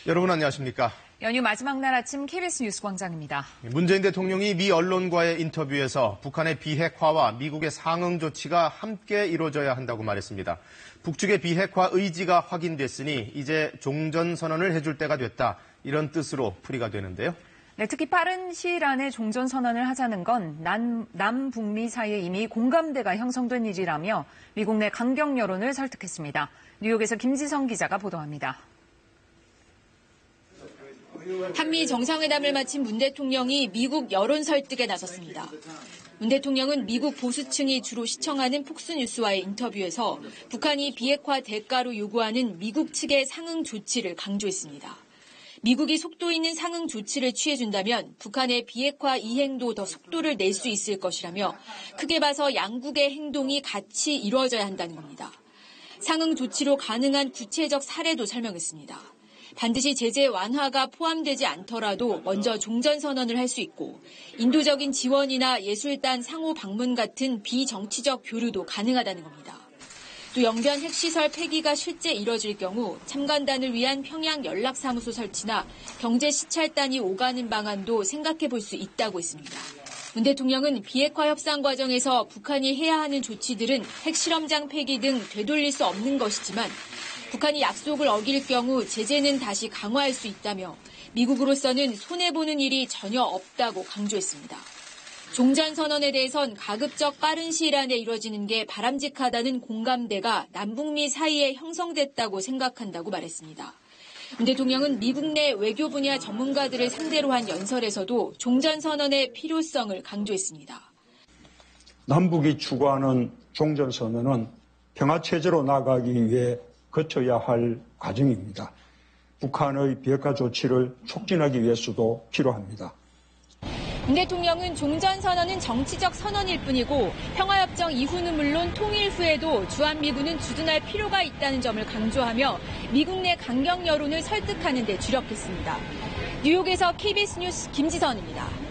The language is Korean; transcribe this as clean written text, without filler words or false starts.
여러분 안녕하십니까? 연휴 마지막 날 아침 KBS 뉴스광장입니다. 문재인 대통령이 미 언론과의 인터뷰에서 북한의 비핵화와 미국의 상응 조치가 함께 이루어져야 한다고 말했습니다. 북측의 비핵화 의지가 확인됐으니 이제 종전선언을 해줄 때가 됐다. 이런 뜻으로 풀이가 되는데요. 네, 특히 빠른 시일 안에 종전선언을 하자는 건 남북미 사이에 이미 공감대가 형성된 일이라며 미국 내 강경 여론을 설득했습니다. 뉴욕에서 김지성 기자가 보도합니다. 한미 정상회담을 마친 문 대통령이 미국 여론 설득에 나섰습니다. 문 대통령은 미국 보수층이 주로 시청하는 폭스뉴스와의 인터뷰에서 북한이 비핵화 대가로 요구하는 미국 측의 상응 조치를 강조했습니다. 미국이 속도 있는 상응 조치를 취해준다면 북한의 비핵화 이행도 더 속도를 낼 수 있을 것이라며 크게 봐서 양국의 행동이 같이 이루어져야 한다는 겁니다. 상응 조치로 가능한 구체적 사례도 설명했습니다. 반드시 제재 완화가 포함되지 않더라도 먼저 종전선언을 할 수 있고 인도적인 지원이나 예술단 상호 방문 같은 비정치적 교류도 가능하다는 겁니다. 또 영변 핵시설 폐기가 실제 이뤄질 경우 참관단을 위한 평양 연락사무소 설치나 경제 시찰단이 오가는 방안도 생각해 볼 수 있다고 했습니다. 문 대통령은 비핵화 협상 과정에서 북한이 해야 하는 조치들은 핵실험장 폐기 등 되돌릴 수 없는 것이지만 북한이 약속을 어길 경우 제재는 다시 강화할 수 있다며 미국으로서는 손해보는 일이 전혀 없다고 강조했습니다. 종전선언에 대해선 가급적 빠른 시일 안에 이뤄지는 게 바람직하다는 공감대가 남북미 사이에 형성됐다고 생각한다고 말했습니다. 문 대통령은 미국 내 외교 분야 전문가들을 상대로 한 연설에서도 종전선언의 필요성을 강조했습니다. 남북이 추구하는 종전선언은 평화체제로 나아가기 위해 거쳐야 할 과정입니다. 북한의 비핵화 조치를 촉진하기 위해서도 필요합니다. 문 대통령은 종전선언은 정치적 선언일 뿐이고 평화협정 이후는 물론 통일 후에도 주한미군은 주둔할 필요가 있다는 점을 강조하며 미국 내 강경 여론을 설득하는 데 주력했습니다. 뉴욕에서 KBS 뉴스 김지선입니다.